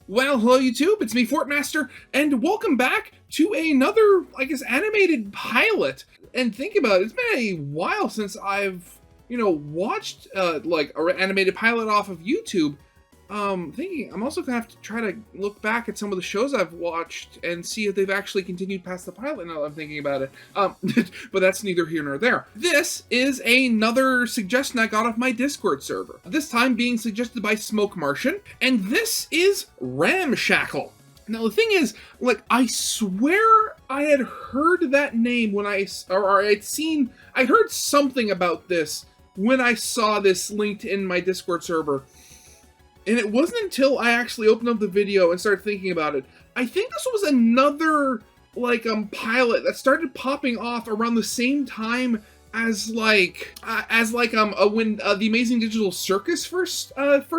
Well, hello YouTube, it's me, Fortmaster, and welcome back to another, I guess, animated pilot. And think about it, it's been a while since I've, watched, like, an animated pilot off of YouTube. Thinking, I'm also gonna have to try to look back at some of the shows I've watched and see if they've actually continued past the pilot now that I'm thinking about it. But that's neither here nor there. This is another suggestion I got off my Discord server. This time being suggested by Smoke Martian, and this is Ramshackle. Now the thing is, like, I swear I had heard that name when I'd heard something about this when I saw this linked in my Discord server. And it wasn't until I actually opened up the video and started thinking about it. I think this was another, like, pilot that started popping off around the same time as, when the Amazing Digital Circus first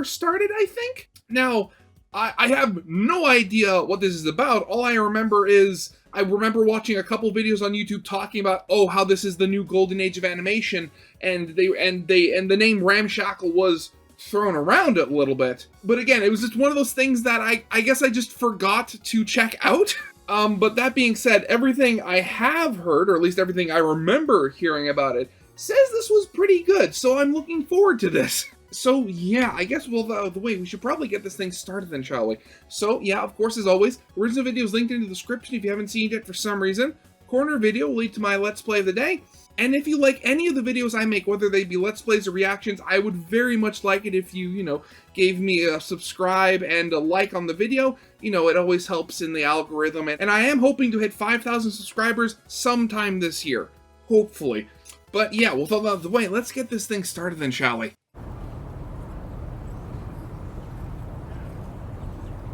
started, I think. Now, I have no idea what this is about. All I remember is, I remember watching a couple videos on YouTube talking about, oh, how this is the new golden age of animation, and the name Ramshackle was thrown around a little bit. But again, it was just one of those things that I guess I just forgot to check out. But that being said, everything I have heard, or at least everything I remember hearing about it, says this was pretty good, so I'm looking forward to this. So yeah, I guess we should probably get this thing started then, shall we? So yeah, of course, as always, original video is linked in the description if you haven't seen it for some reason. Corner video will lead to my Let's Play of the day. And if you like any of the videos I make, whether they be Let's Plays or reactions, I would very much like it if you, gave me a subscribe and a like on the video. It always helps in the algorithm. And I am hoping to hit 5,000 subscribers sometime this year. Hopefully. But yeah, with all that out of the way, let's get this thing started then, shall we?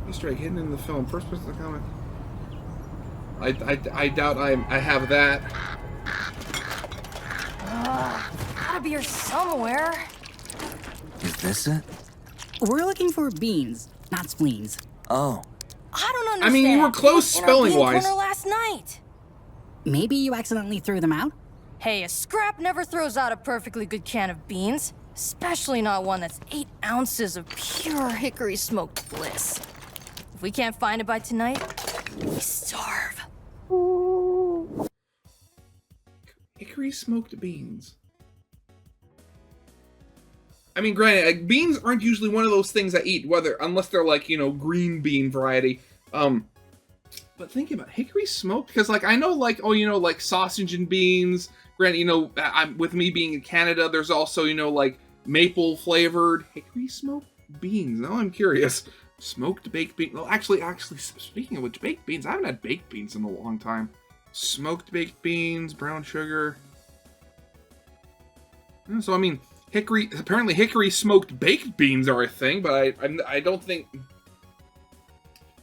Easter egg hidden in the film. First person to comment. I doubt I have that. Gotta be here somewhere. Is this it? We're looking for beans, not spleens. Oh. I don't understand. I mean, you were close spelling-wise. Corner last night. Maybe you accidentally threw them out? Hey, a scrap never throws out a perfectly good can of beans. Especially not one that's 8 ounces of pure hickory smoked bliss. If we can't find it by tonight, we starve. Hickory smoked beans. I mean, granted, beans aren't usually one of those things I eat, unless they're like, green bean variety. But think about hickory smoked, because I know like sausage and beans. Granted, with me being in Canada, there's also, like maple flavored hickory smoked beans. Now I'm curious. Smoked baked beans. Well, actually, speaking of which, baked beans, I haven't had baked beans in a long time. Smoked baked beans, brown sugar. So, I mean, apparently hickory smoked baked beans are a thing, but I don't think,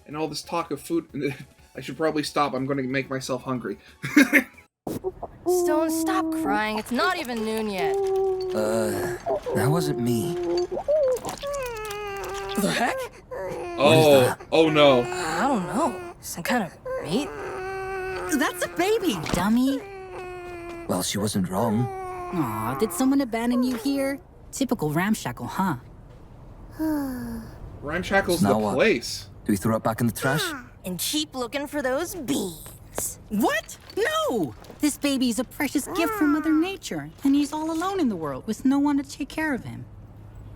and all this talk of food, I should probably stop. I'm going to make myself hungry. Stone, stop crying. It's not even noon yet. That wasn't me. The heck? Oh no. I don't know. Some kind of meat? That's a baby, dummy. Well, she wasn't wrong. Aw, did someone abandon you here? Typical Ramshackle, huh? Ramshackle's Now the what? place. Do we throw it back in the trash? And keep looking for those beans. What? No! This baby is a precious gift from Mother Nature, and he's all alone in the world with no one to take care of him.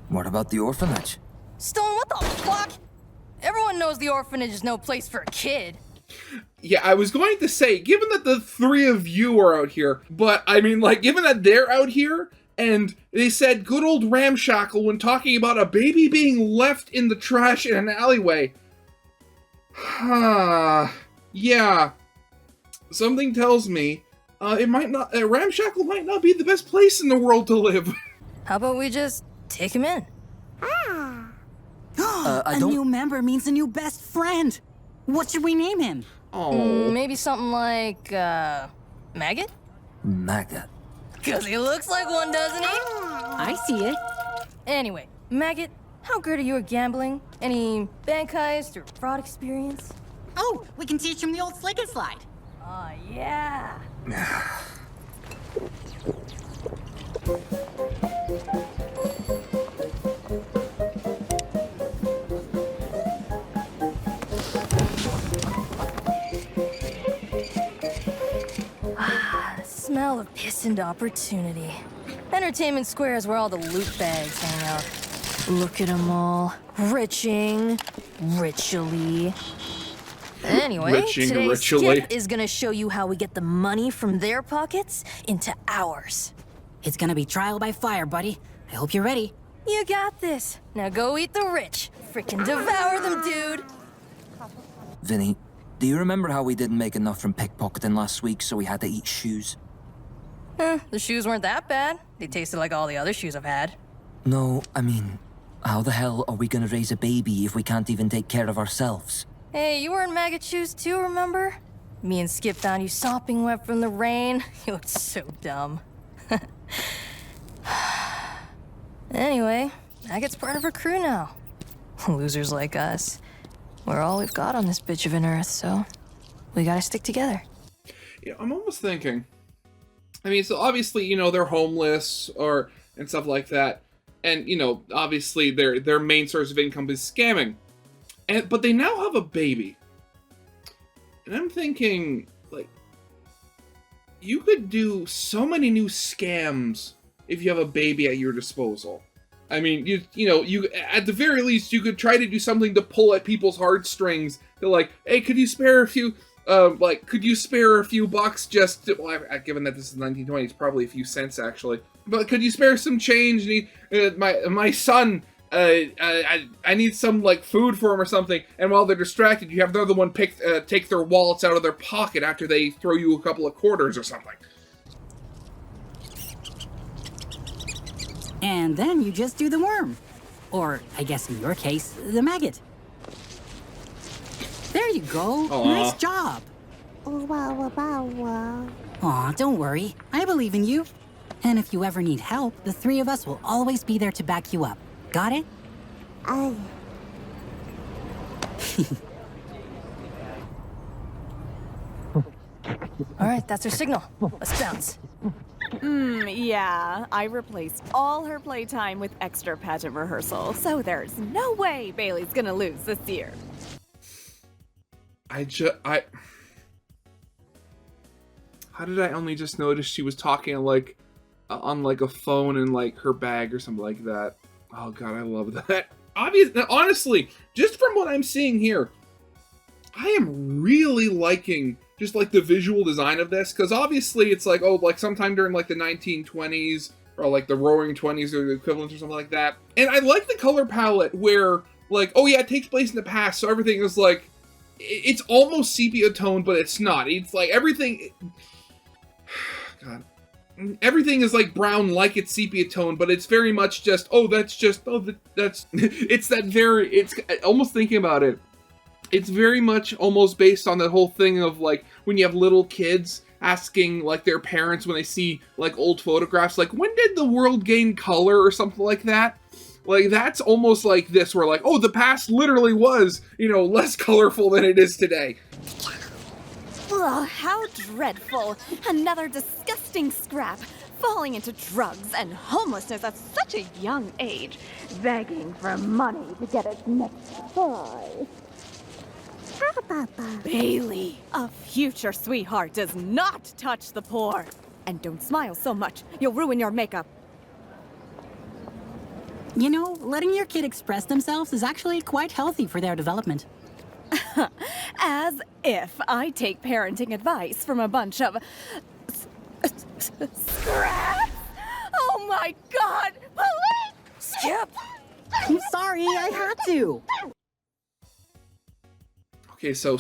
What about the orphanage? Stone, what the fuck? Everyone knows the orphanage is no place for a kid. Yeah, I was going to say, given that the three of you are out here, but I mean, given that they're out here, and they said good old Ramshackle when talking about a baby being left in the trash in an alleyway. Yeah. Something tells me, Ramshackle might not be the best place in the world to live. How about we just take him in? A new member means a new best friend. What should we name him? Oh. Maybe something like, Maggot? Maggot. Cause he looks like one, doesn't he? I see it. Anyway, Maggot, how good are you at gambling? Any bank heist or fraud experience? Oh, we can teach him the old slick and slide. Oh, yeah. smell of piss and opportunity. Entertainment Square is where all the loot bags hang out. Look at them all. Riching. Ritually. Anyway, today's skit is gonna show you how we get the money from their pockets into ours. It's gonna be trial by fire, buddy. I hope you're ready. You got this. Now go eat the rich. Frickin' devour them, dude. Vinny, do you remember how we didn't make enough from pickpocketing last week, so we had to eat shoes? The shoes weren't that bad. They tasted like all the other shoes I've had. No, I mean, how the hell are we gonna raise a baby if we can't even take care of ourselves? Hey, you were in maggot shoes too, remember? Me and Skip found you sopping wet from the rain. You looked so dumb. Anyway, Maggot's part of her crew now. Losers like us. We're all we've got on this bitch of an earth, so we gotta stick together. Yeah, I'm almost thinking. I mean, so obviously, you know, they're homeless and stuff like that. And, you know, obviously their main source of income is scamming. But they now have a baby. And I'm thinking, like, you could do so many new scams if you have a baby at your disposal. I mean, you at the very least, you could try to do something to pull at people's heartstrings. They're like, hey, could you spare a few, could you spare a few bucks just to, well, given that this is 1920s, probably a few cents, actually. But could you spare some change? My son, I need some, like, food for him or something. And while they're distracted, you have the other one take their wallets out of their pocket after they throw you a couple of quarters or something. And then you just do the worm. Or, I guess in your case, the maggot. There you go. Aww. Nice job. Aw, don't worry. I believe in you. And if you ever need help, the three of us will always be there to back you up. Got it? All right, that's her signal. Let's bounce. Yeah. I replaced all her playtime with extra pageant rehearsal, so there's no way Bailey's gonna lose this year. How did I only just notice she was talking, like, on, like, a phone in, like, her bag or something like that? Oh, God, I love that. Honestly, just from what I'm seeing here, I am really liking just, like, the visual design of this, because obviously it's like, oh, like, sometime during, like, the 1920s, or, like, the Roaring 20s, or the equivalent, or something like that. And I like the color palette where, like, oh, yeah, it takes place in the past, so everything is, like, it's almost sepia toned, but it's not. It's, like, everything... God. Everything is, like, brown, like it's sepia toned, but it's very much just, that's... it's almost thinking about it. It's very much almost based on the whole thing of, like, when you have little kids asking, like, their parents when they see, like, old photographs, like, when did the world gain color or something like that? Like, that's almost like this, where, like, oh, the past literally was, you know, less colorful than it is today. Ugh, how dreadful. Another disgusting scrap. Falling into drugs and homelessness at such a young age. Begging for money to get its next toy. Bailey, a future sweetheart does not touch the poor. And don't smile so much. You'll ruin your makeup. You know, letting your kid express themselves is actually quite healthy for their development. As if I take parenting advice from a bunch of... scraps! Oh my God! Police! Skip! I'm sorry, I had to. Okay, so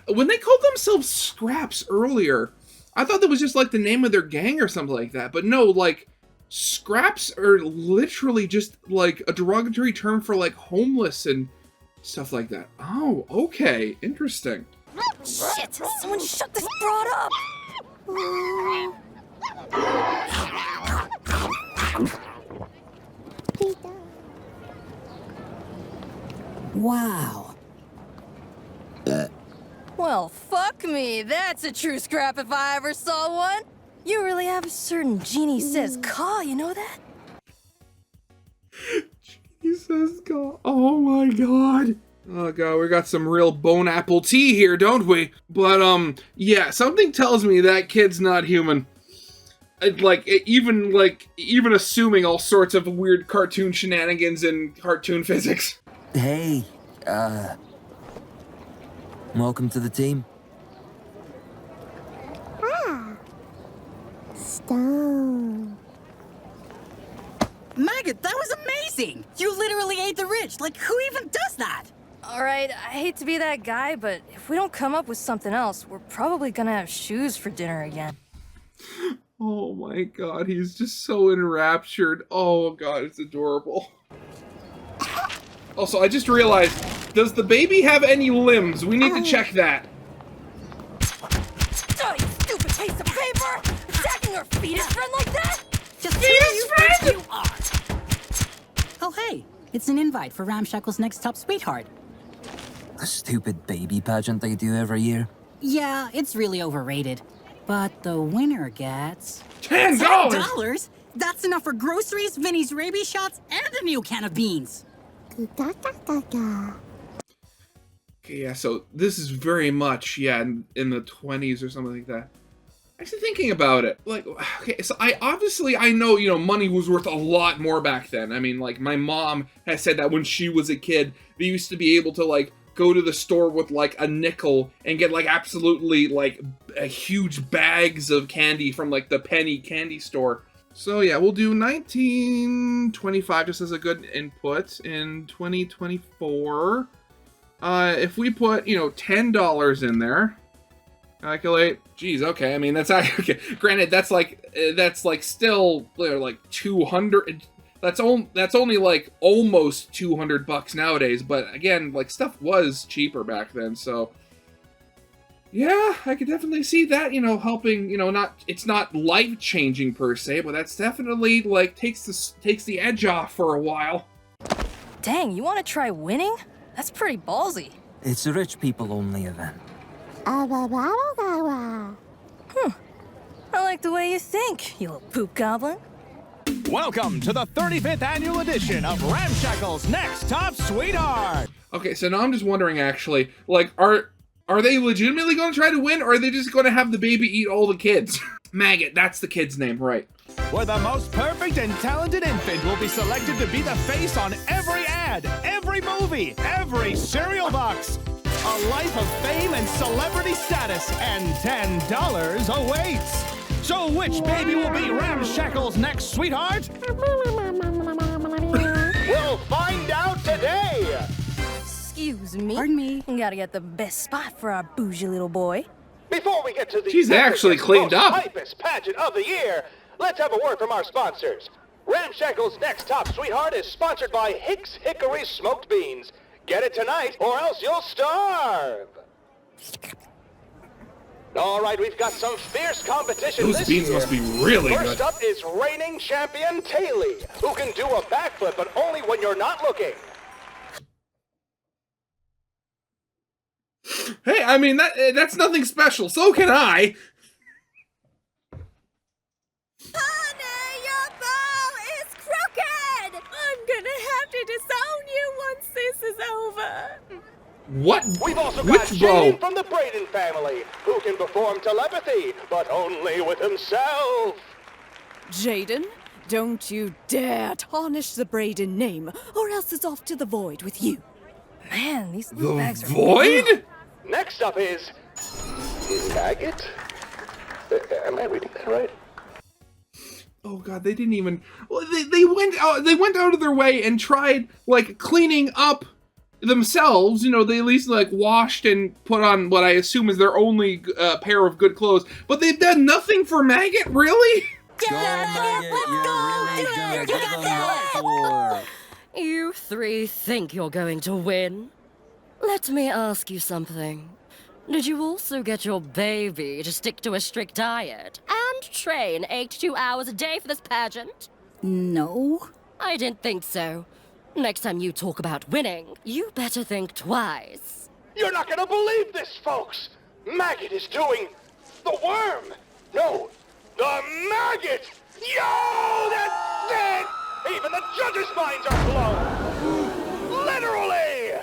when they called themselves Scraps earlier, I thought that was just, like, the name of their gang or something like that. But no, like, Scraps are literally just, like, a derogatory term for, like, homeless and stuff like that. Oh, okay. Interesting. Shit! Someone shut this broad up! Wow. Well, fuck me. That's a true scrap if I ever saw one. You really have a certain Genie Says Caw, you know that? He says, God. Oh my God. Oh God, we got some real bone apple tea here, don't we? But, yeah, something tells me that kid's not human. Even assuming all sorts of weird cartoon shenanigans and cartoon physics. Hey, welcome to the team. Stone. Maggot, that was amazing! You literally ate the rich. Like, who even does that? All right, I hate to be that guy, but if we don't come up with something else, we're probably gonna have shoes for dinner again. Oh my god, he's just so enraptured. Oh god, it's adorable. Also, I just realized, does the baby have any limbs? We need to check that. Oh, you stupid piece of paper! Attacking our fetus friend like that? Just who do you think you are? Oh, hey, it's an invite for Ramshackle's next top sweetheart. The stupid baby pageant they do every year. Yeah, it's really overrated. But the winner gets... $10! $10? That's enough for groceries, Vinny's rabies shots, and a new can of beans. Ga-ga-ga-ga. Okay, yeah, so this is very much, yeah, in the 20s or something like that. Actually thinking about it, like, okay, so I know, you know, money was worth a lot more back then. I mean, like, my mom has said that when she was a kid, they used to be able to, like, go to the store with, like, a nickel and get, like, absolutely, like, huge bags of candy from, like, the penny candy store. So, yeah, we'll do 1925 just as a good input. In 2024, if we put, you know, $10 in there, calculate. Geez, okay. I mean, that's actually, okay. Granted, that's like still like 200. That's only like almost $200 nowadays. But again, like stuff was cheaper back then. So yeah, I could definitely see that. You know, helping. You know, it's not life changing per se, but that's definitely like takes the edge off for a while. Dang, you want to try winning? That's pretty ballsy. It's a rich people only event. Abba-babba-gawa. I like the way you think, you little poop goblin. Welcome to the 35th annual edition of Ramshackle's Next Top Sweetheart. Okay, so now I'm just wondering, actually, like, are they legitimately going to try to win, or are they just going to have the baby eat all the kids? Maggot, that's the kid's name, right? Where the most perfect and talented infant will be selected to be the face on every ad, every movie, every cereal box. A life of fame and celebrity status, and $10 awaits. So which baby will be Ramshackle's next sweetheart? We'll find out today. Excuse me. Pardon me. Gotta get the best spot for our bougie little boy. Before we get to the She's actually cleaned up. hypest pageant of the year, let's have a word from our sponsors. Ramshackle's Next Top Sweetheart is sponsored by Hicks Hickory Smoked Beans. Get it tonight, or else you'll starve. All right, we've got some fierce competition Those this beans year. must be really First good. up is reigning champion Taylor, who can do a backflip, but only when you're not looking. Hey, I mean, that's nothing special. So can I. Honey, your bow is crooked! I'm gonna have to disown you once this is over. What? We've also got Which bow? Jaden from the Braden family, who can perform telepathy, but only with himself. Jaden, don't you dare tarnish the Braden name, or else it's off to the void with you. Man, these little The bags are void? Next up is Maggot. Am I reading that right? Oh god, they didn't even. Well, they went out of their way and tried like cleaning up themselves. You know, they at least like washed and put on what I assume is their only pair of good clothes. But they've done nothing for Maggot, really? Go, Maggot, you're really gonna give them what for? You three think you're going to win? Let me ask you something. Did you also get your baby to stick to a strict diet and train 8 to 2 hours a day for this pageant? No. I didn't think so. Next time you talk about winning, you better think twice. You're not gonna believe this, folks! Maggot is doing the worm! No, the maggot! Yo, that's it! Even the judges' minds are blown! Literally!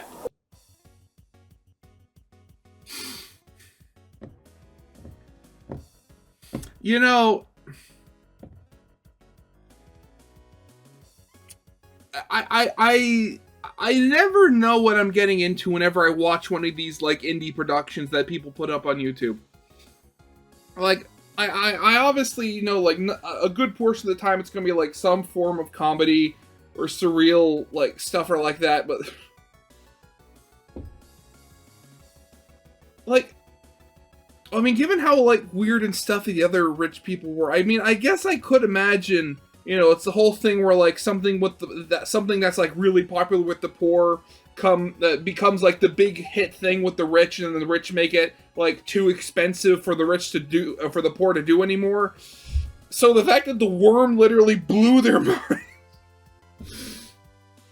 You know, I never know what I'm getting into whenever I watch one of these like indie productions that people put up on YouTube. Like, I obviously know like a good portion of the time it's gonna be like some form of comedy or surreal like stuff or like that, but like, I mean, given how like weird and stuffy the other rich people were, I mean, I guess I could imagine. You know, it's the whole thing where like something with something that's like really popular with the poor becomes like the big hit thing with the rich, and then the rich make it like too expensive for the rich to do, for the poor to do anymore. So the fact that the worm literally blew their mind.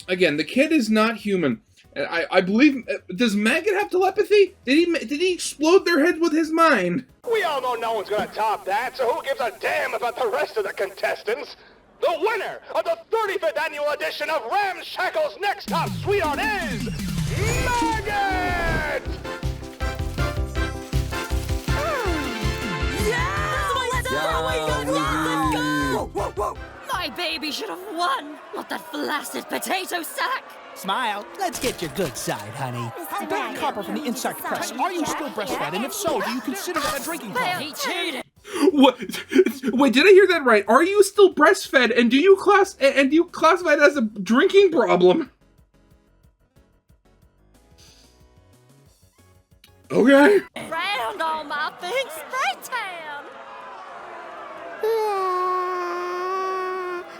Again, the kid is not human. And I believe, does Maggot have telepathy? Did he explode their heads with his mind? We all know no one's gonna top that, so who gives a damn about the rest of the contestants? The winner of the 35th annual edition of Ramshackle's Next Top Sweetheart is Maggot! My baby should have won, not that flaccid potato sack. Smile. Let's get your good side, honey. Mr. Baron Copper from the Inside Press. Are you still breastfed? And if so, do you consider that a drinking problem? He cheated. What? Wait, did I hear that right? Are you still breastfed, and do you classify it as a drinking problem? Okay. Round on my thing, spray tan.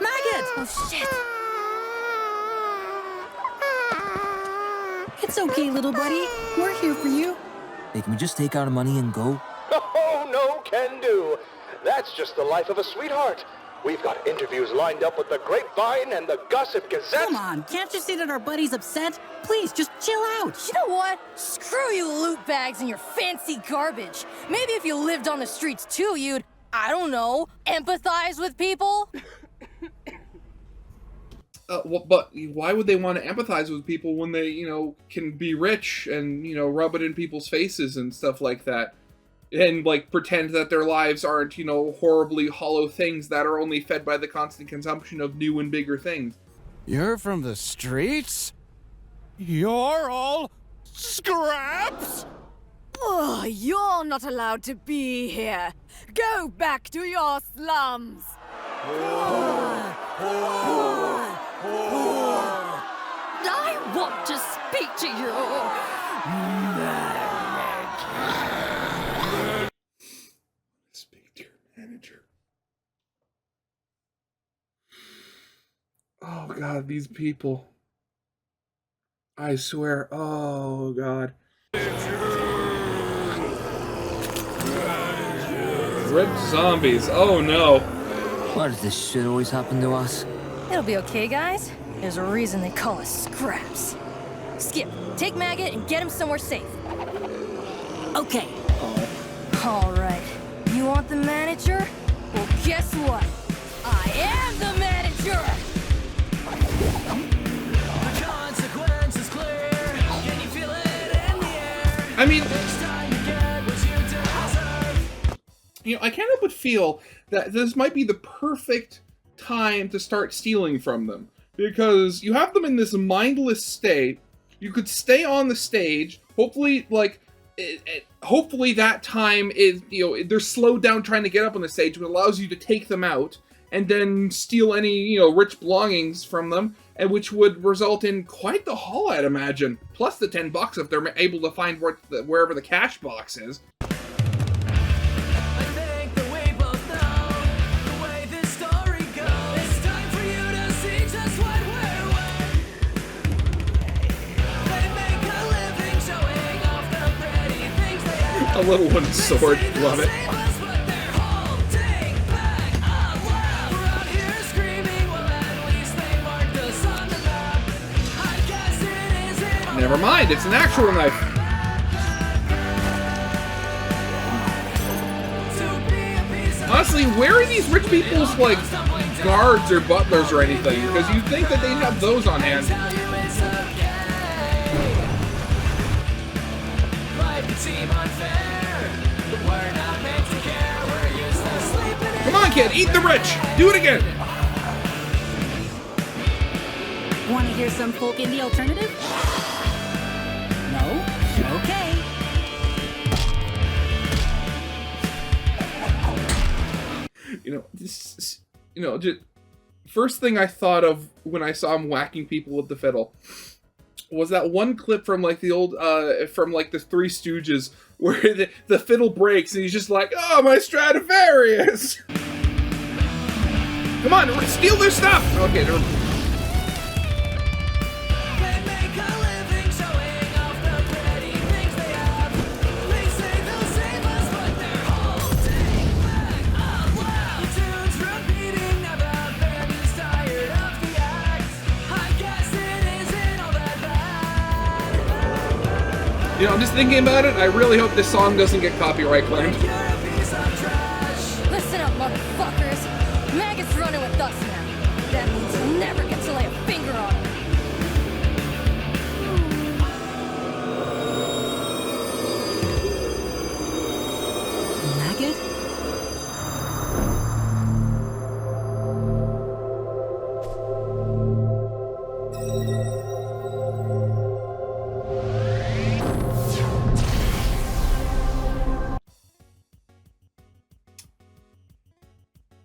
Maggot! Oh, shit. It's okay, little buddy. We're here for you. Hey, can we just take our money and go? Oh, no can do. That's just the life of a sweetheart. We've got interviews lined up with the Grapevine and the Gossip Gazette. Come on, can't you see that our buddy's upset? Please, just chill out. You know what? Screw you loot bags and your fancy garbage. Maybe if you lived on the streets too, you'd, I don't know, empathize with people? But why would they want to empathize with people when they, you know, can be rich and, you know, rub it in people's faces and stuff like that? And, like, pretend that their lives aren't, you know, horribly hollow things that are only fed by the constant consumption of new and bigger things. You're from the streets? You're all scraps? Oh, you're not allowed to be here. Go back to your slums. I want to speak to you. Speak to your manager. Oh god, these people. I swear, oh god. Red zombies, oh no. Why does this shit always happen to us? It'll be okay, guys. There's a reason they call us scraps. Skip, take Maggot and get him somewhere safe. Okay. All right. You want the manager? Well, guess what? I am the manager! The consequence is clear. Can you feel it in the air? I mean, Next time you get what you deserve. you know, I can't help but feel that this might be the perfect time to start stealing from them. Because you have them in this mindless state. You could stay on the stage. Hopefully, like, hopefully that time is, you know, they're slowed down trying to get up on the stage, which allows you to take them out and then steal any, you know, rich belongings from them, and which would result in quite the haul, I'd imagine. Plus the $10 if they're able to find wherever the cash box is. A little wooden sword, love it. Never mind, it's an actual knife. Honestly, where are these rich people's, like, guards or butlers or anything? Because you'd think that they'd have those on hand. Come on, kid, eat the rich! Do it again! Want to hear some folk indie alternative? No? Okay. Just first thing I thought of when I saw him whacking people with the fiddle was that one clip from like the old, from like the Three Stooges, where the fiddle breaks and he's just like, "Oh, my Stradivarius! Come on, steal their stuff!" Okay, never mind. I'm just thinking about it. I really hope this song doesn't get copyright claimed. Listen up, motherfuckers. Maggot's running with us now. That means he'll never get to lay a finger on him. Maggot?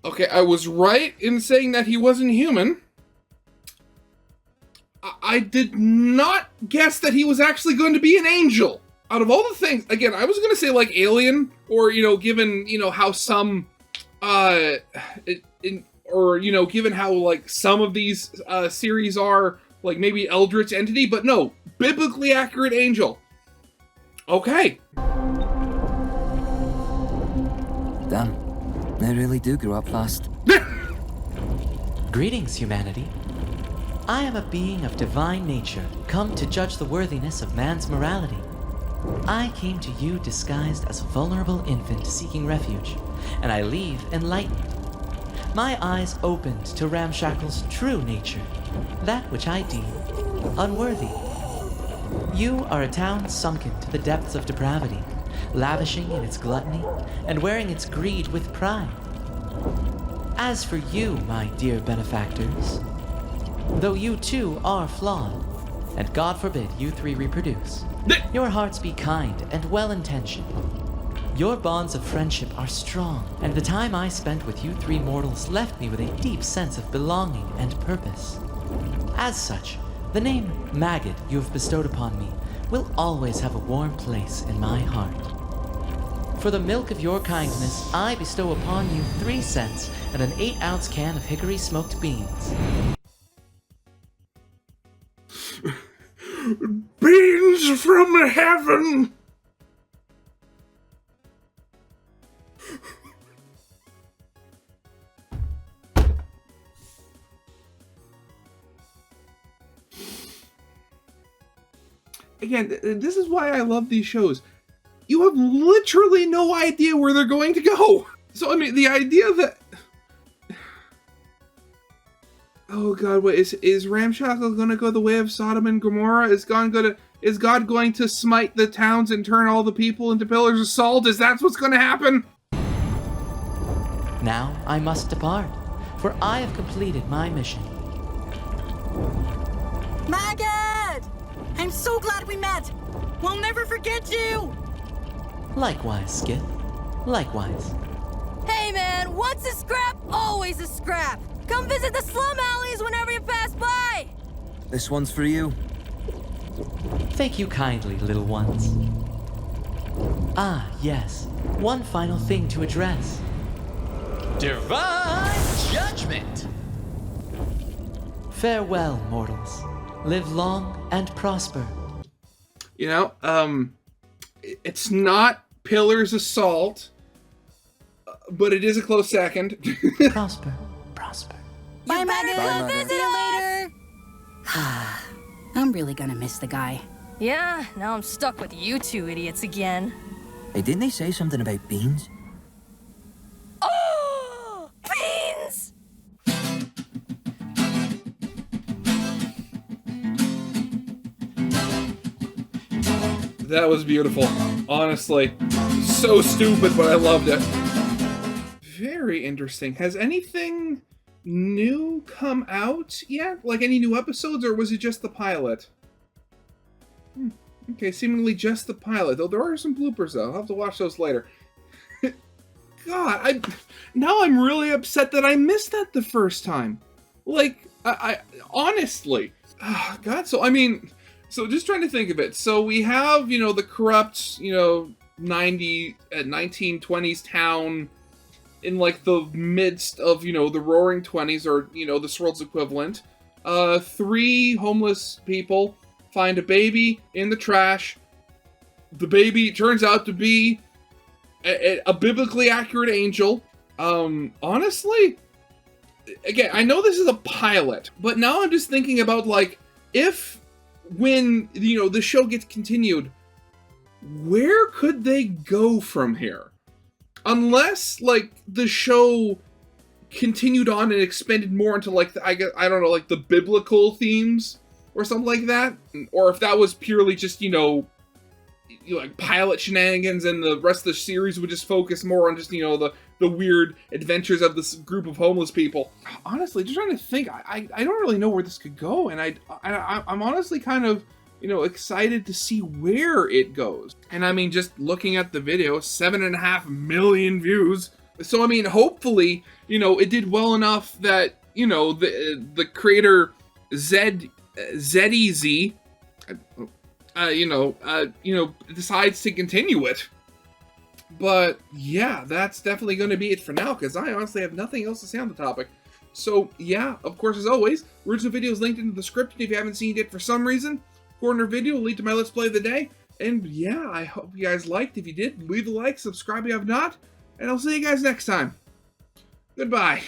Okay, I was right in saying that he wasn't human. I did not guess that he was actually going to be an angel. Out of all the things, again, I was going to say like alien, or, given, how some, given how like some of these series are like maybe eldritch entity, but no, biblically accurate angel. Okay. Damn. They really do grow up fast. Greetings, humanity. I am a being of divine nature, come to judge the worthiness of man's morality. I came to you disguised as a vulnerable infant seeking refuge, and I leave enlightened. My eyes opened to Ramshackle's true nature, that which I deem unworthy. You are a town sunken to the depths of depravity, lavishing in its gluttony and wearing its greed with pride. As for you, my dear benefactors, though you too are flawed, and God forbid you three reproduce, your hearts be kind and well-intentioned. Your bonds of friendship are strong, and the time I spent with you three mortals left me with a deep sense of belonging and purpose. As such, the name Maggot you have bestowed upon me will always have a warm place in my heart. For the milk of your kindness, I bestow upon you 3 cents and an 8-ounce can of hickory smoked beans. Beans from heaven! Again, this is why I love these shows. You have literally no idea where they're going to go. So, I mean, the idea that... Oh god, wait, is Ramshackle gonna go the way of Sodom and Gomorrah? Is God going to smite the towns and turn all the people into pillars of salt? Is that what's gonna happen? Now I must depart, for I have completed my mission. Maggot! I'm so glad we met! We'll never forget you! Likewise, Skip. Likewise. Hey man, once a scrap, always a scrap. Come visit the slum alleys whenever you pass by. This one's for you. Thank you kindly, little ones. Ah, yes. One final thing to address. Divine judgment! Farewell, mortals. Live long and prosper. It's not pillars of salt, but it is a close second. Prosper, prosper. Bye, Maggot! Come visit us! I'm really gonna miss the guy. Yeah, now I'm stuck with you two idiots again. Hey, didn't they say something about beans? Oh! Beans! That was beautiful. Honestly. So stupid, but I loved it. Very interesting. Has anything new come out yet? Like any new episodes, or was it just the pilot? Okay, seemingly just the pilot, though there are some bloopers though. I'll have to watch those later. God, now I'm really upset that I missed that the first time. Like, I honestly, God, so I mean, so just trying to think of it. So we have, you know, the corrupt, you know, 1920s town in like the midst of, you know, the roaring 20s, or, you know, this world's equivalent. 3 homeless people find a baby in the trash. The baby turns out to be a biblically accurate angel. Honestly, again, I know this is a pilot, but now I'm just thinking about, like, when, you know, the show gets continued, where could they go from here? Unless, like, the show continued on and expanded more into, like, I don't know, like, the biblical themes or something like that. Or if that was purely just, you know, like pilot shenanigans, and the rest of the series would just focus more on just, you know, the weird adventures of this group of homeless people. Honestly, just trying to think, I don't really know where this could go, and I'm honestly kind of, you know, excited to see where it goes. And I mean, just looking at the video, 7.5 million views. So I mean, hopefully, you know, it did well enough that, you know, the creator Zeddyzi, decides to continue it. But yeah, that's definitely going to be it for now, because I honestly have nothing else to say on the topic. So yeah, of course, as always, original video is linked in the description if you haven't seen it for some reason. Corner video will lead to my Let's Play of the day. And yeah, I hope you guys liked. If you did, leave a like, subscribe if you have not, and I'll see you guys next time. Goodbye.